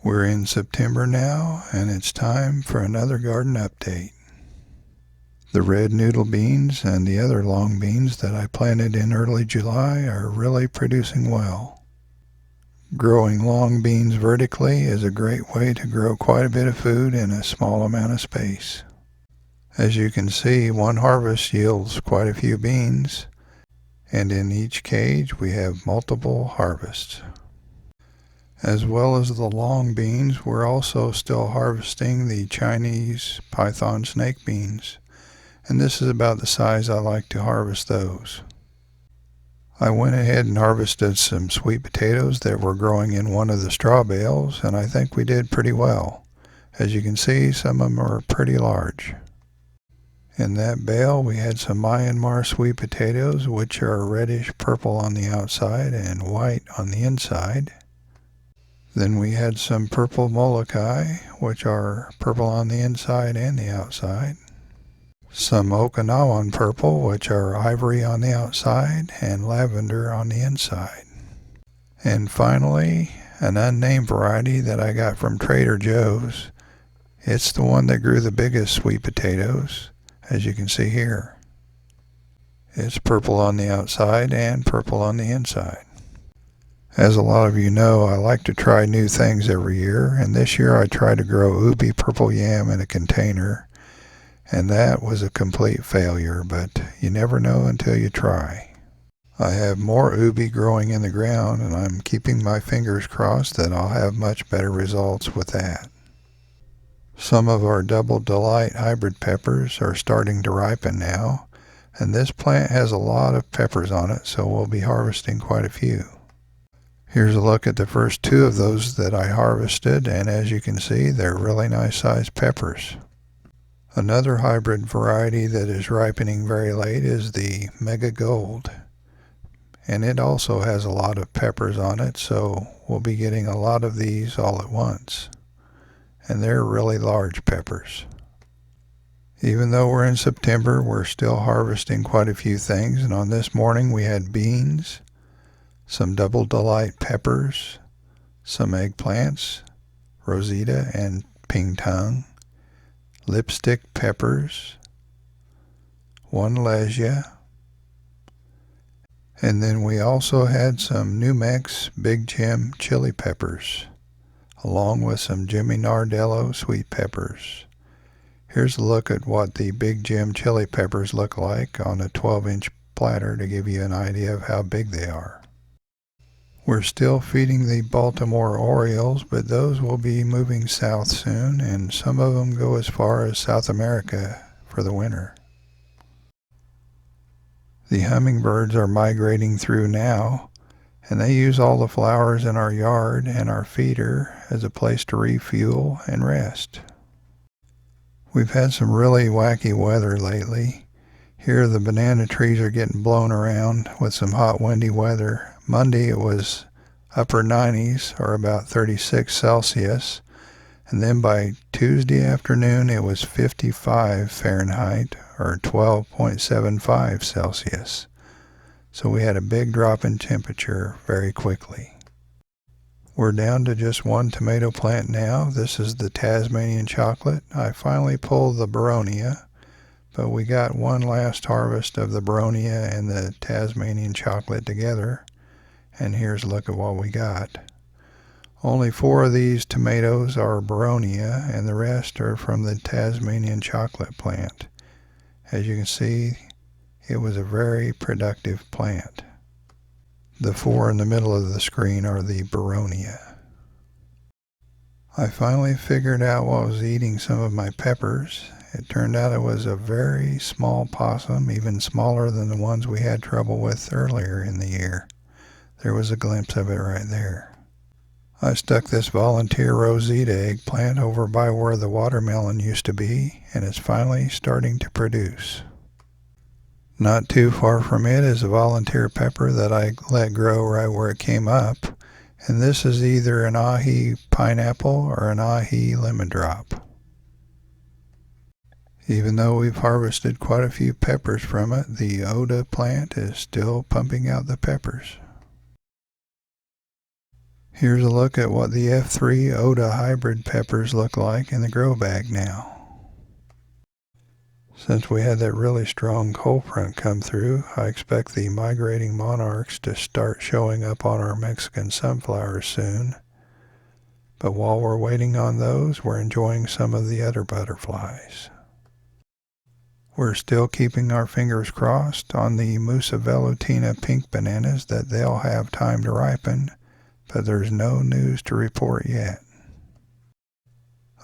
We're in September now, and it's time for another garden update. The red noodle beans and the other long beans that I planted in early July are really producing well. Growing long beans vertically is a great way to grow quite a bit of food in a small amount of space. As you can see, one harvest yields quite a few beans, and in each cage we have multiple harvests. As well as the long beans, we're also still harvesting the Chinese python snake beans, and this is about the size I like to harvest those. I went ahead and harvested some sweet potatoes that were growing in one of the straw bales, and I think we did pretty well. As you can see, some of them are pretty large. In that bale we had some Myanmar sweet potatoes, which are reddish purple on the outside and white on the inside. Then we had some purple Molokai, which are purple on the inside and the outside. Some Okinawan purple, which are ivory on the outside and lavender on the inside. And finally, an unnamed variety that I got from Trader Joe's. It's the one that grew the biggest sweet potatoes, as you can see here. It's purple on the outside and purple on the inside. As a lot of you know, I like to try new things every year, and this year I tried to grow ubi purple yam in a container, and that was a complete failure, but you never know until you try. I have more ubi growing in the ground, and I'm keeping my fingers crossed that I'll have much better results with that. Some of our Double Delight hybrid peppers are starting to ripen now, and this plant has a lot of peppers on it, so we'll be harvesting quite a few. Here's a look at the first two of those that I harvested, and as you can see, they're really nice sized peppers. Another hybrid variety that is ripening very late is the Mega Gold, and it also has a lot of peppers on it, so we'll be getting a lot of these all at once. And they're really large peppers. Even though we're in September, we're still harvesting quite a few things, and on this morning we had beans, some Double Delight peppers, some eggplants, Rosita and Ping Tongue, lipstick peppers, one Lesia, and then we also had some New Mex Big Jim chili peppers, along with some Jimmy Nardello sweet peppers. Here's a look at what the Big Jim chili peppers look like on a 12-inch platter to give you an idea of how big they are. We're still feeding the Baltimore Orioles, but those will be moving south soon, and some of them go as far as South America for the winter. The hummingbirds are migrating through now, and they use all the flowers in our yard and our feeder as a place to refuel and rest. We've had some really wacky weather lately. Here the banana trees are getting blown around with some hot windy weather. Monday it was upper 90s, or about 36 Celsius, and then by Tuesday afternoon it was 55 Fahrenheit, or 12.75 Celsius. So we had a big drop in temperature very quickly. We're down to just one tomato plant now. This is the Tasmanian chocolate. I finally pulled the Boronia, but we got one last harvest of the Boronia and the Tasmanian chocolate together, and here's a look at what we got. Only 4 of these tomatoes are Boronia, and the rest are from the Tasmanian chocolate plant. As you can see, it was a very productive plant. The 4 in the middle of the screen are the Boronia. I finally figured out what was eating some of my peppers. It turned out it was a very small possum, even smaller than the ones we had trouble with earlier in the year. There was a glimpse of it right there. I stuck this volunteer Rosita eggplant over by where the watermelon used to be, and it's finally starting to produce. Not too far from it is a volunteer pepper that I let grow right where it came up, and this is either an ahi pineapple or an ahi lemon drop. Even though we've harvested quite a few peppers from it, the Oda plant is still pumping out the peppers. Here's a look at what the F3 Oda hybrid peppers look like in the grow bag now. Since we had that really strong cold front come through, I expect the migrating monarchs to start showing up on our Mexican sunflowers soon. But while we're waiting on those, we're enjoying some of the other butterflies. We're still keeping our fingers crossed on the Musa velutina pink bananas that they'll have time to ripen, but there's no news to report yet.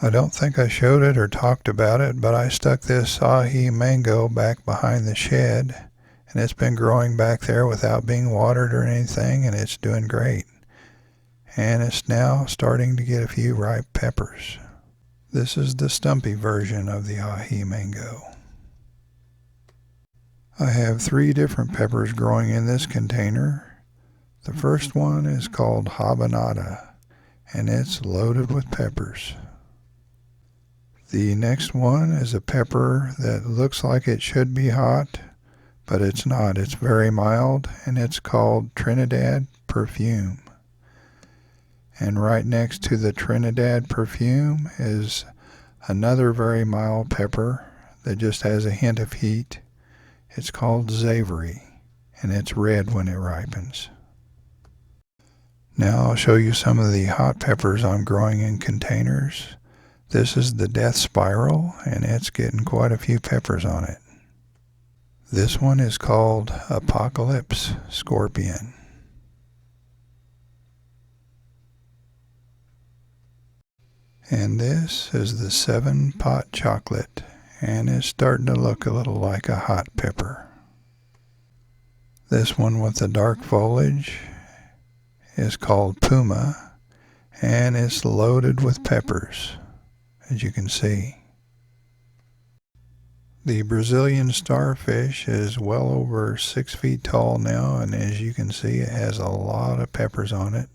I don't think I showed it or talked about it, but I stuck this ahi mango back behind the shed, and it's been growing back there without being watered or anything, and it's doing great. And it's now starting to get a few ripe peppers. This is the stumpy version of the ahi mango. I have 3 different peppers growing in this container. The first one is called habanada, and it's loaded with peppers. The next one is a pepper that looks like it should be hot, but it's not. It's very mild, and it's called Trinidad Perfume. And right next to the Trinidad Perfume is another very mild pepper that just has a hint of heat. It's called Savory, and it's red when it ripens. Now I'll show you some of the hot peppers I'm growing in containers. This is the Death Spiral, and it's getting quite a few peppers on it. This one is called Apocalypse Scorpion. And this is the 7-pot chocolate, and it's starting to look a little like a hot pepper. This one with the dark foliage is called Puma, and it's loaded with peppers, as you can see. The Brazilian starfish is well over 6 feet tall now, and as you can see, it has a lot of peppers on it.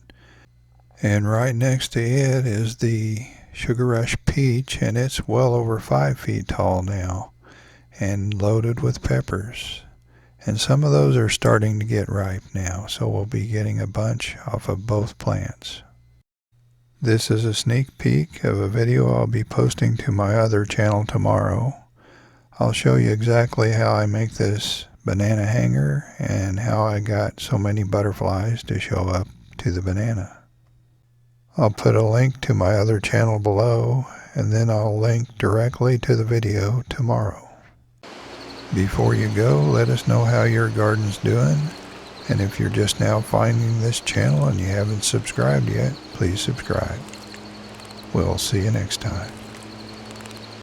And right next to it is the Sugar Rush peach, and it's well over 5 feet tall now and loaded with peppers. And some of those are starting to get ripe now, so we'll be getting a bunch off of both plants. This is a sneak peek of a video I'll be posting to my other channel tomorrow. I'll show you exactly how I make this banana hanger and how I got so many butterflies to show up to the banana. I'll put a link to my other channel below, and then I'll link directly to the video tomorrow. Before you go, let us know how your garden's doing, and if you're just now finding this channel and you haven't subscribed yet, please subscribe. We'll see you next time.